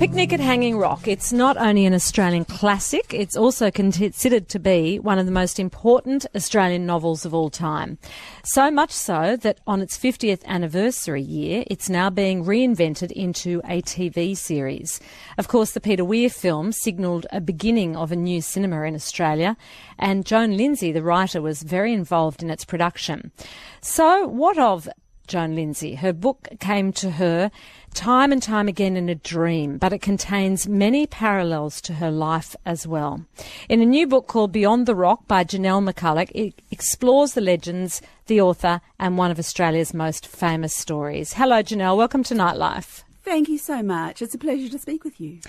Picnic at Hanging Rock. It's not only an Australian classic, it's also considered to be one of the most important Australian novels of all time. So much so that on its 50th anniversary year, it's now being reinvented into a TV series. Of course, the Peter Weir film signalled a beginning of a new cinema in Australia, and Joan, Lindsay, the writer, was very involved in its production. So what of Joan Lindsay? Her book came to her time and time again in a dream, but it contains many parallels to her life as well. In a new book called Beyond the Rock by Janelle McCulloch, it explores the legends, the author, and one of Australia's most famous stories. Hello, Janelle. Welcome to Nightlife. Thank you so much. It's a pleasure to speak with you.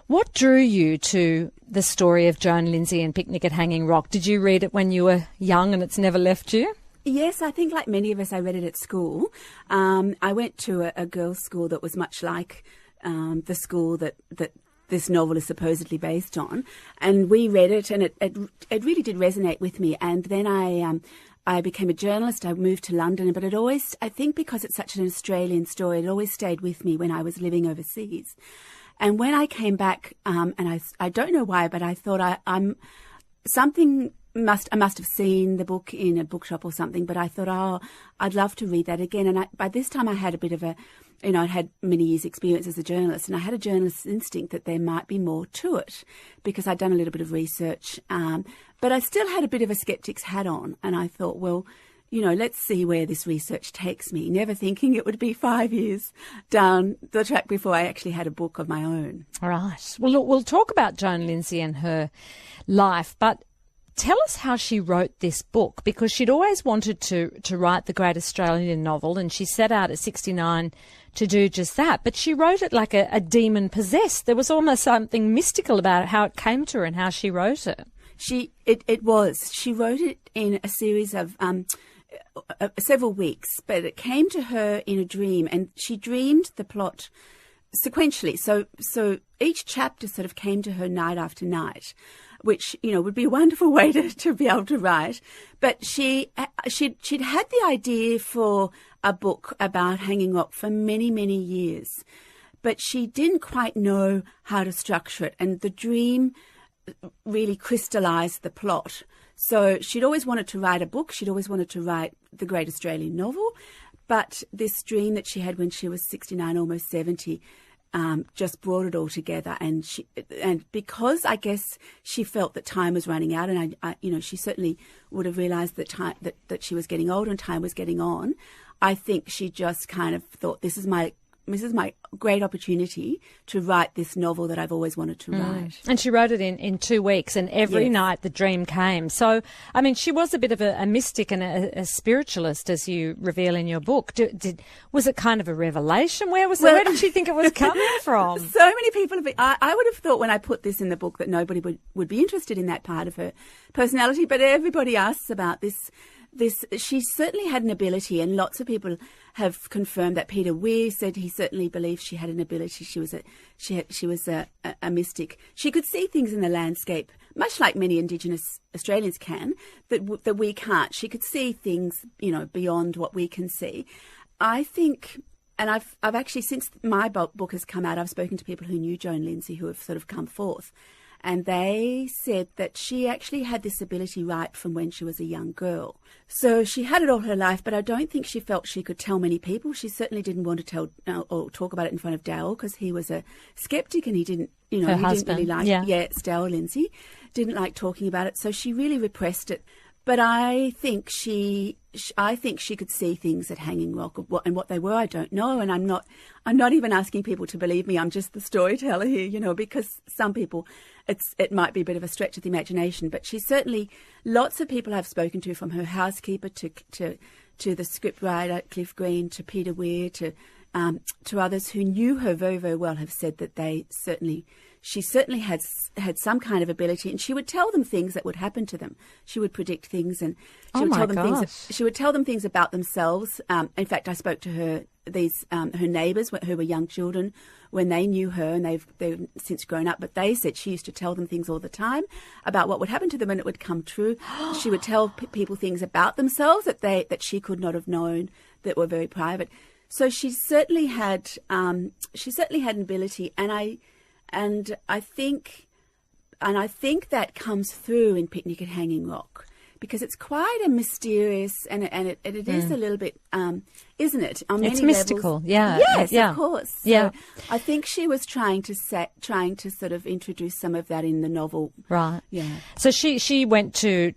What drew you to the story of Joan Lindsay and Picnic at Hanging Rock? Did you read it when you were young and it's never left you? Yes, I think like many of us, I read it at school. I went to a girls' school that was much like the school that this novel is supposedly based on, and we read it, and it really did resonate with me. And then I became a journalist. I moved to London, but it always, I think because it's such an Australian story, it always stayed with me when I was living overseas. And when I came back, and I don't know why, but I thought I must have seen the book in a bookshop or something, but I thought, I'd love to read that again. And by this time I had a bit of I'd had many years' experience as a journalist, and I had a journalist's instinct that there might be more to it because I'd done a little bit of research. But I still had a bit of a skeptic's hat on, and I thought, well, let's see where this research takes me, never thinking it would be 5 years down the track before I actually had a book of my own. All right. Well, look, we'll talk about Joan Lindsay and her life, but tell us how she wrote this book, because she'd always wanted to write the great Australian novel, and she set out at 69 to do just that. But she wrote it like a demon possessed. There was almost something mystical about how it came to her and how she wrote it. It was. She wrote it in a series of several weeks, but it came to her in a dream, and she dreamed the plot sequentially. So each chapter sort of came to her night after night, which, would be a wonderful way to be able to write. But she'd had the idea for a book about Hanging Rock for many, many years, but she didn't quite know how to structure it. And the dream really crystallized the plot. So she'd always wanted to write a book. She'd always wanted to write the great Australian novel. But this dream that she had when she was 69, almost 70, just brought it all together, and because I guess she felt that time was running out, and she certainly would have realised that she was getting older and time was getting on. I think she just kind of thought, this is my great opportunity to write this novel that I've always wanted to write. And she wrote it in 2 weeks, and every night the dream came. So, I mean, she was a bit of a mystic and a spiritualist, as you reveal in your book. Was it kind of a revelation? Where did she think it was coming from? So many people I would have thought when I put this in the book that nobody would be interested in that part of her personality, but everybody asks about this. She certainly had an ability, and lots of people have confirmed that. Peter Weir said he certainly believed she had an ability. She was a mystic. She could see things in the landscape, much like many Indigenous Australians can, that we can't. She could see things, beyond what we can see. I think, and I've actually, since my book has come out, I've spoken to people who knew Joan Lindsay who have sort of come forth. And they said that she actually had this ability right from when she was a young girl. So she had it all her life, but I don't think she felt she could tell many people. She certainly didn't want to tell or talk about it in front of Dale, because he was a skeptic and he didn't really like Dale Lindsay didn't like talking about it. So she really repressed it. But I think she could see things at Hanging Rock, and what they were, I don't know. And I'm not even asking people to believe me. I'm just the storyteller here, because some people, it might be a bit of a stretch of the imagination. But she certainly, lots of people I've spoken to, from her housekeeper to the scriptwriter Cliff Green, to Peter Weir, to others who knew her very, very well, have said that she certainly had some kind of ability, and she would tell them things that would happen to them. She would predict things, and she would tell them things about themselves. In fact, I spoke to her neighbours who were young children when they knew her, and they've since grown up. But they said she used to tell them things all the time about what would happen to them, and it would come true. She would tell people things about themselves that she could not have known, that were very private. So she certainly had an ability, and And I think that comes through in Picnic at Hanging Rock, because it's quite a mysterious, and it is a little bit, isn't it? On many it's mystical, levels. yeah. Yes, yeah. of course. So yeah. I think she was trying to sort of introduce some of that in the novel. Right. Yeah. So she went to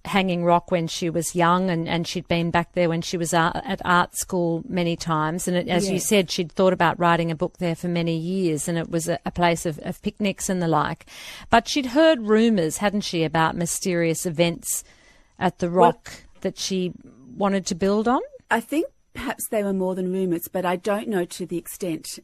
Hanging Rock when she was young, and she'd been back there when she was at art school many times. And as you said, she'd thought about writing a book there for many years, and it was a place of picnics and the like. But she'd heard rumours, hadn't she, about mysterious events at the Rock that she wanted to build on? I think perhaps they were more than rumours, but I don't know to the extent.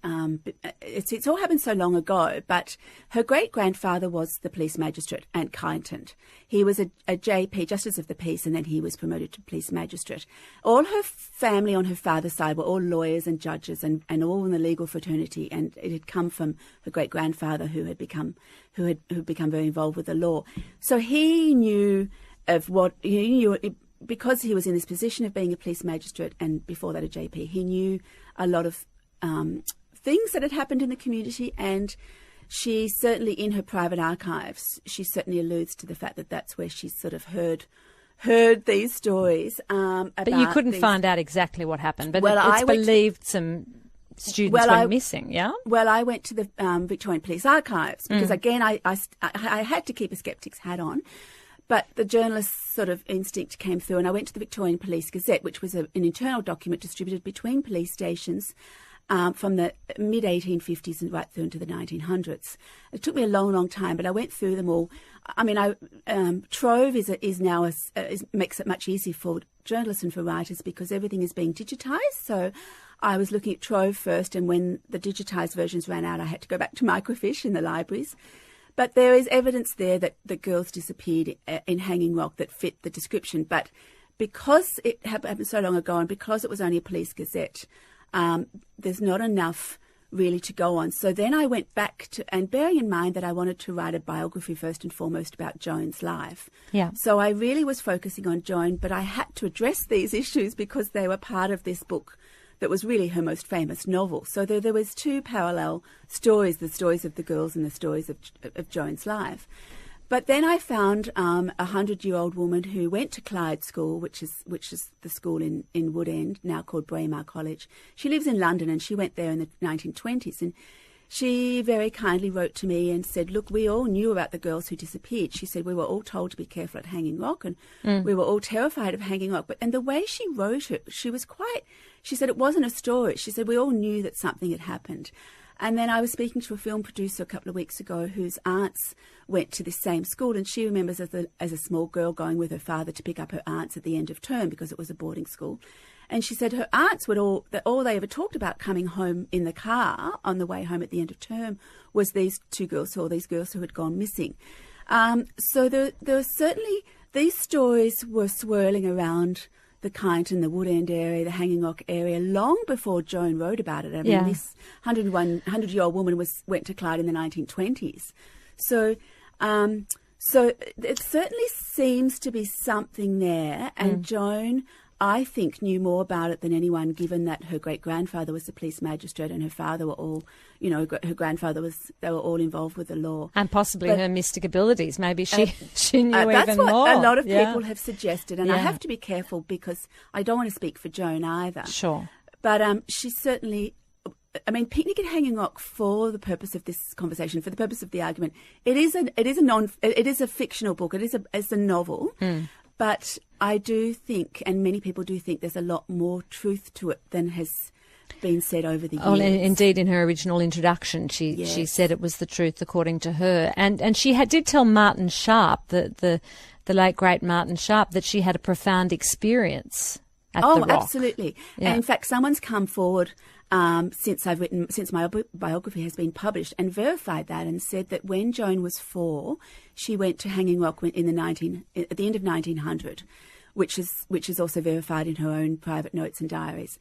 It's all happened so long ago, but her great-grandfather was the police magistrate at Kyneton. He was a JP, Justice of the Peace, and then he was promoted to police magistrate. All her family on her father's side were all lawyers and judges and all in the legal fraternity, and it had come from her great-grandfather who had become very involved with the law. So he knew of what he knew. Because he was in this position of being a police magistrate and before that a JP, he knew a lot of things that had happened in the community, and she certainly, in her private archives, she certainly alludes to the fact that that's where she sort of heard these stories. But you couldn't find out exactly what happened, but it's believed some students went missing, yeah? Well, I went to the Victorian Police Archives because, again, I had to keep a skeptic's hat on. But the journalist's sort of instinct came through, and I went to the Victorian Police Gazette, which was an internal document distributed between police stations from the mid-1850s and right through into the 1900s. It took me a long, long time, but I went through them all. I mean, Trove makes it much easier for journalists and for writers because everything is being digitised. So I was looking at Trove first, and when the digitised versions ran out, I had to go back to microfiche in the libraries. But there is evidence there that the girls disappeared in Hanging Rock that fit the description. But because it happened so long ago and because it was only a police gazette, there's not enough really to go on. So then I went back to, and bearing in mind that I wanted to write a biography first and foremost about Joan's life. Yeah. So I really was focusing on Joan, but I had to address these issues because they were part of this book that was really her most famous novel. So there was two parallel stories, the stories of the girls and the stories of Joan's life. But then I found a 100-year-old woman who went to Clyde School, which is the school in Woodend, now called Braemar College. She lives in London, and she went there in the 1920s. And she very kindly wrote to me and said, look, we all knew about the girls who disappeared. She said, we were all told to be careful at Hanging Rock, and we were all terrified of Hanging Rock. And the way she wrote it, she said it wasn't a story. She said, we all knew that something had happened. And then I was speaking to a film producer a couple of weeks ago whose aunts went to this same school, and she remembers as a small girl going with her father to pick up her aunts at the end of term because it was a boarding school. And she said her aunts all they ever talked about coming home in the car on the way home at the end of term was these two girls, or these girls who had gone missing. So there was certainly, these stories were swirling around the Kyneton, the Woodend area, the Hanging Rock area, long before Joan wrote about it. I mean, this 100-year-old woman went to Clyde in the 1920s. So it certainly seems to be something there, and Joan, I think, knew more about it than anyone, given that her great-grandfather was the police magistrate and her father were all, her grandfather they were all involved with the law. And possibly her mystic abilities. Maybe she knew even more. That's what a lot of people have suggested, and I have to be careful because I don't want to speak for Joan either. Sure. But she certainly, I mean, Picnic at Hanging Rock, for the purpose of this conversation, for the purpose of the argument, it is a fictional book. It's a novel. But I do think, and many people do think, there's a lot more truth to it than has been said over the years. Oh, indeed, in her original introduction, she said it was the truth according to her. And she did tell Martin Sharp, the late, great Martin Sharp, that she had a profound experience at the Rock. Oh, absolutely. Yeah. And in fact, someone's come forward since my biography has been published and verified that, and said that when Joan was 4, she went to Hanging Rock at the end of 1900, which is also verified in her own private notes and diaries.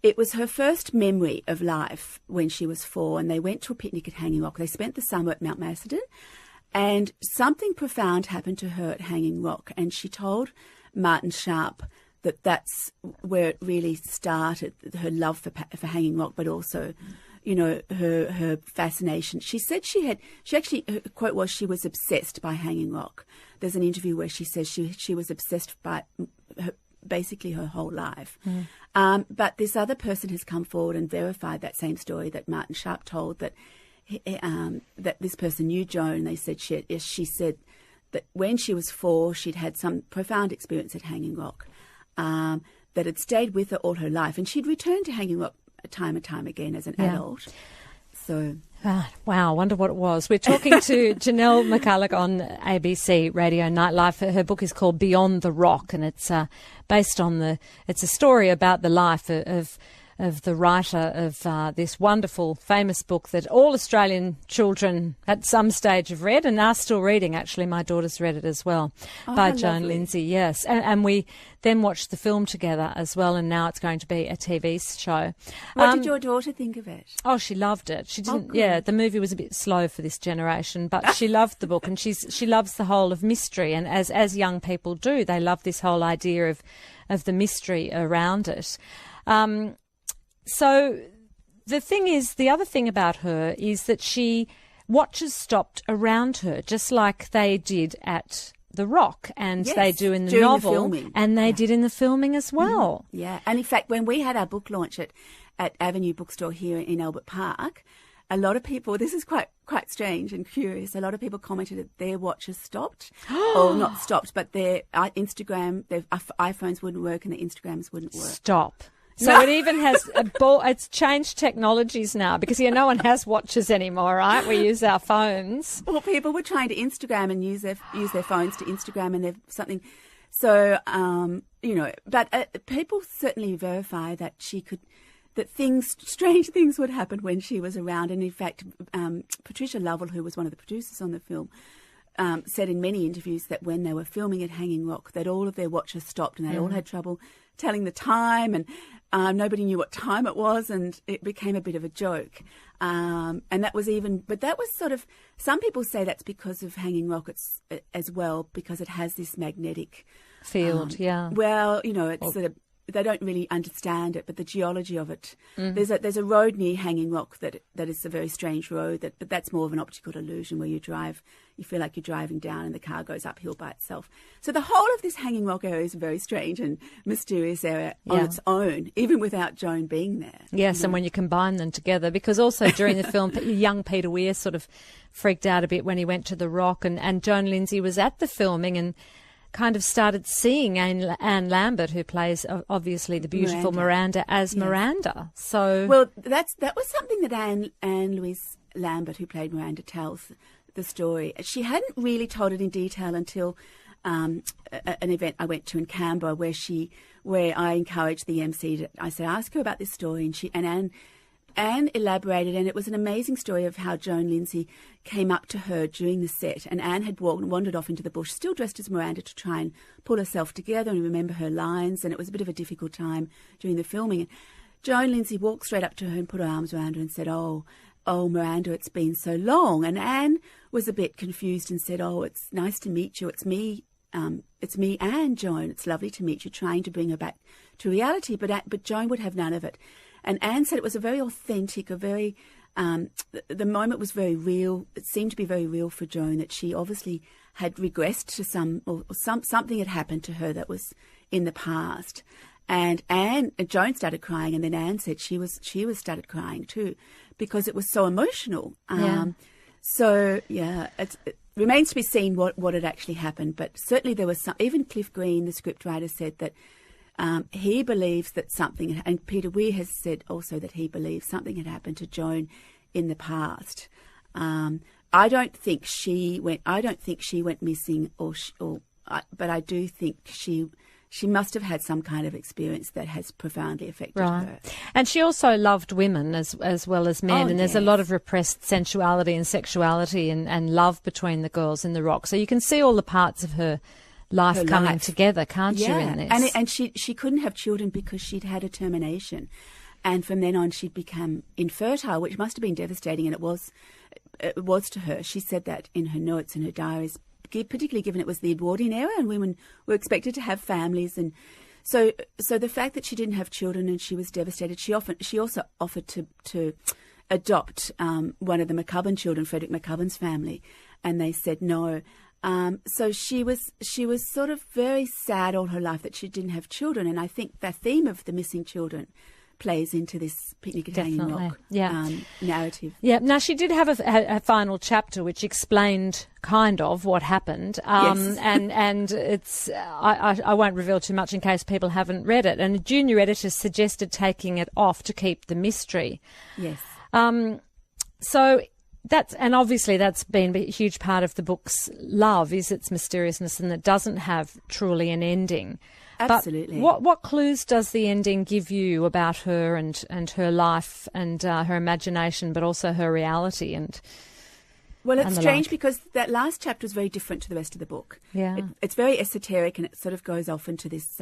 It was her first memory of life when she was 4, and they went to a picnic at Hanging Rock. They spent the summer at Mount Macedon, and something profound happened to her at Hanging Rock, and she told Martin Sharp that's where it really started, her love for Hanging Rock, but also, her fascination. She said her quote was, she was obsessed by Hanging Rock. There's an interview where she says she was obsessed by basically her whole life. But this other person has come forward and verified that same story that Martin Sharp told, that that this person knew Joan. They said she said that when she was 4, she'd had some profound experience at Hanging Rock that had stayed with her all her life, and she'd returned to Hanging Rock time and time again as an adult. So. Wow, I wonder what it was. We're talking to Janelle McCulloch on ABC Radio Nightlife. Her book is called Beyond the Rock, and it's based on it's a story about the life of the writer of this wonderful, famous book that all Australian children at some stage have read and are still reading. Actually, my daughter's read it as well, by Joan, Lindsay, yes. And we then watched the film together as well, and now it's going to be a TV show. What did your daughter think of it? Oh, she loved it. She didn't. The movie was a bit slow for this generation, but she loved the book, and she loves the whole of mystery. And as young people do, they love this whole idea of the mystery around it. So the other thing about her is that watches stopped around her, just like they did at The Rock, and they do in the novel, and they did in the filming as well. Yeah, and in fact, when we had our book launch at Avenue Bookstore here in Albert Park, a lot of people, this is quite strange and curious, a lot of people commented that their watches stopped, or not stopped, but their Instagram, their iPhones wouldn't work and their Instagrams wouldn't work. Stop. So it even has it's changed technologies now, because no one has watches anymore, right? We use our phones. Well, people were trying to Instagram and use their phones to Instagram, and they've something. So but people certainly verify that strange things would happen when she was around. And in fact, Patricia Lovell, who was one of the producers on the film, said in many interviews that when they were filming at Hanging Rock, that all of their watches stopped and they all had trouble telling the time, and nobody knew what time it was, and it became a bit of a joke. And that was sort of, some people say that's because of Hanging Rock as well, because it has this magnetic field. Well, it's sort of, they don't really understand it, but the geology of it. There's a road near Hanging Rock that is a very strange road, but that's more of an optical illusion, where you feel like you're driving down and the car goes uphill by itself. So the whole of this Hanging Rock area is a very strange and mysterious area on its own, even without Joan being there. Yes, and when you combine them together, because also during the film, young Peter Weir sort of freaked out a bit when he went to the Rock, and Joan Lindsay was at the filming and kind of started seeing Anne Lambert, who plays obviously the beautiful Miranda as Miranda. So that was something that Anne Louise Lambert, who played Miranda, tells the story. She hadn't really told it in detail until an event I went to in Canberra, where I encouraged the MC. I said, ask her about this story, and Anne elaborated, and it was an amazing story of how Joan Lindsay came up to her during the set, and Anne had wandered off into the bush, still dressed as Miranda, to try and pull herself together and remember her lines, and it was a bit of a difficult time during the filming. And Joan Lindsay walked straight up to her and put her arms around her and said, oh, Miranda, it's been so long. And Anne was a bit confused and said, oh, it's nice to meet you. It's me, Anne, Joan. It's lovely to meet you, trying to bring her back to reality. But Joan would have none of it. And Anne said it was a very authentic, the moment was very real. It seemed to be very real for Joan, that she obviously had regressed to something had happened to her that was in the past. And Joan started crying, and then Anne said she started crying too, because it was so emotional. It remains to be seen what had actually happened. But certainly there was even Cliff Green, the scriptwriter, said that he believes that something, and Peter Weir has said also that he believes something had happened to Joan in the past. I don't think she went missing, but I do think she must have had some kind of experience that has profoundly affected her. And she also loved women as well as men, and there's a lot of repressed sensuality and sexuality and love between the girls in the Rock. So you can see all the parts of her life coming together, can't you, in this? And she couldn't have children because she'd had a termination. And from then on, she'd become infertile, which must have been devastating, and it was to her. She said that in her notes and her diaries, particularly given it was the Edwardian era and women were expected to have families. And so the fact that she didn't have children and she was devastated, she also offered to adopt one of the McCubbin children, Frederick McCubbin's family, and they said no. So she was sort of very sad all her life that she didn't have children, and I think the theme of the missing children plays into this Picnic at Hanging Rock narrative. Yeah. Now, she did have a final chapter which explained kind of what happened. Yes. And it's I won't reveal too much in case people haven't read it. And a junior editor suggested taking it off to keep the mystery. Yes. So and obviously that's been a huge part of the book's love, is its mysteriousness, and it doesn't have truly an ending. Absolutely. But what clues does the ending give you about her and her life and her imagination, but also her reality? Well, it's strange because that last chapter is very different to the rest of the book. Yeah. It's very esoteric, and it sort of goes off into this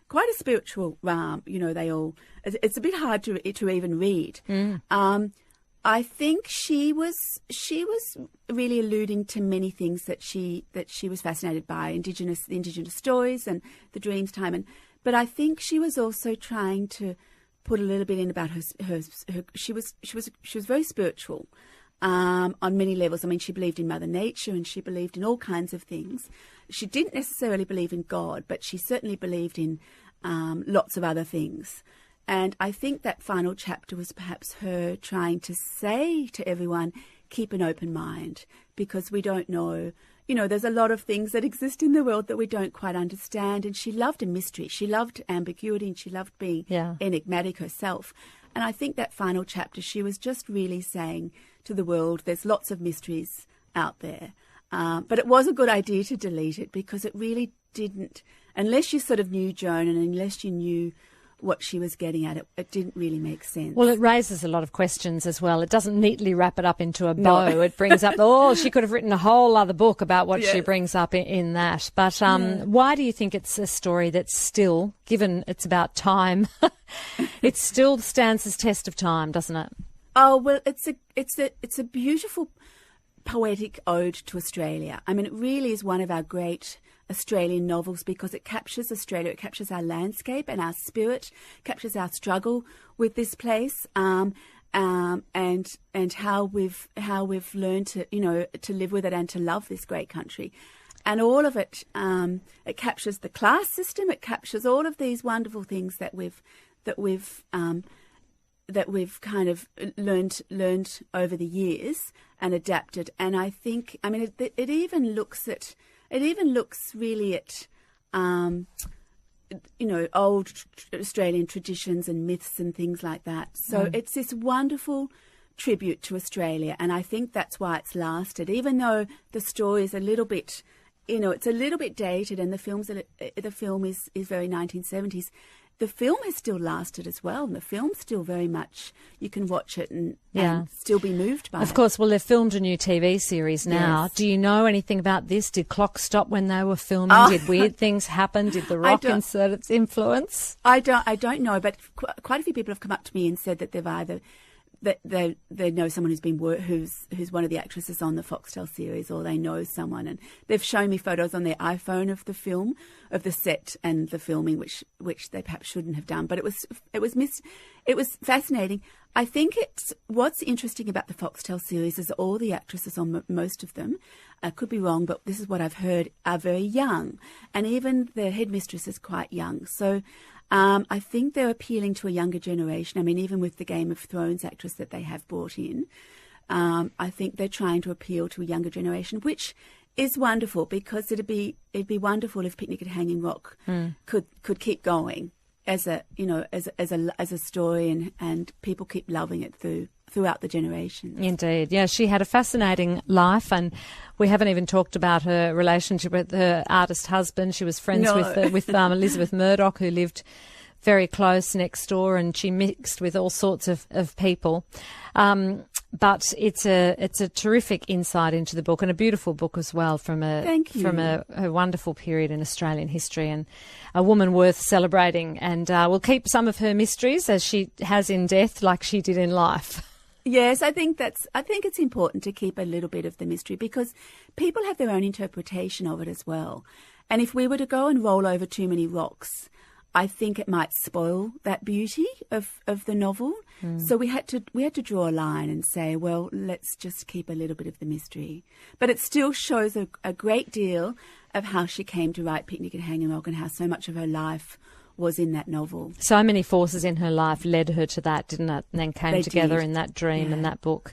quite a spiritual realm. It's a bit hard to even read. I think she was really alluding to many things that she was fascinated by, the indigenous stories and the dreams time, but I think she was also trying to put a little bit in about her she was very spiritual on many levels. I mean, she believed in Mother Nature and she believed in all kinds of things. She didn't necessarily believe in God, but she certainly believed in lots of other things. And I think that final chapter was perhaps her trying to say to everyone, keep an open mind, because we don't know. There's a lot of things that exist in the world that we don't quite understand. And she loved a mystery. She loved ambiguity, and she loved being enigmatic herself. And I think that final chapter, she was just really saying to the world, there's lots of mysteries out there. But it was a good idea to delete it, because it really didn't, unless you sort of knew Joan and unless you knew what she was getting at, it didn't really make sense. Well, it raises a lot of questions as well. It doesn't neatly wrap it up into a bow. No. It brings up, she could have written a whole other book about what she brings up in that. But why do you think it's a story that's still, given it's about time, it still stands as test of time, doesn't it? Oh, well, it's a beautiful poetic ode to Australia. I mean, it really is one of our great Australian novels, because it captures Australia, it captures our landscape and our spirit, captures our struggle with this place, and how we've learned to live with it and to love this great country, and all of it. It captures the class system. It captures all of these wonderful things that we've kind of learned over the years and adapted. And I think, I mean, it even looks really at, old Australian traditions and myths and things like that. So it's this wonderful tribute to Australia, and I think that's why it's lasted, even though the story is a little bit, it's a little bit dated, and the film is very 1970s. The film has still lasted as well, and the film's still very much, you can watch it and still be moved by it. Of course, well, they've filmed a new TV series now. Yes. Do you know anything about this? Did clocks stop when they were filming? Did weird things happen? Did The Rock insert its influence? I don't know, but quite a few people have come up to me and said that they've either that they know someone who's one of the actresses on the Foxtel series, or they know someone, and they've shown me photos on their iPhone of the film, of the set and the filming, which they perhaps shouldn't have done. But it was fascinating. I think what's interesting about the Foxtel series is all the actresses on most of them, I could be wrong, but this is what I've heard, are very young, and even the headmistress is quite young. So I think they're appealing to a younger generation. I mean, even with the Game of Thrones actress that they have brought in, I think they're trying to appeal to a younger generation, which is wonderful, because it'd be wonderful if Picnic at Hanging Rock could keep going as a story, and people keep loving it throughout the generations. Indeed. Yeah, she had a fascinating life, and we haven't even talked about her relationship with her artist husband. She was friends with Elizabeth Murdoch, who lived very close next door, and she mixed with all sorts of people. But it's a terrific insight into the book, and a beautiful book as well, from a wonderful period in Australian history, and a woman worth celebrating. And we'll keep some of her mysteries, as she has in death, like she did in life. Yes, I think it's important to keep a little bit of the mystery, because people have their own interpretation of it as well. And if we were to go and roll over too many rocks, I think it might spoil that beauty of the novel. So we had to draw a line and say, well, let's just keep a little bit of the mystery. But it still shows a great deal of how she came to write Picnic at Hanging Rock and how so much of her life was in that novel. So many forces in her life led her to that, didn't it? And then came together in that dream and that book.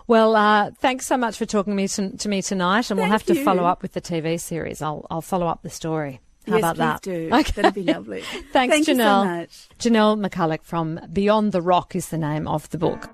Well, thanks so much for talking to me tonight, and we'll have to follow up with the TV series. I'll follow up the story. How about that? Yes, please do. Okay. That'd be lovely. Thanks, Thank Janelle. you so much. Janelle McCulloch from Beyond the Rock is the name of the book.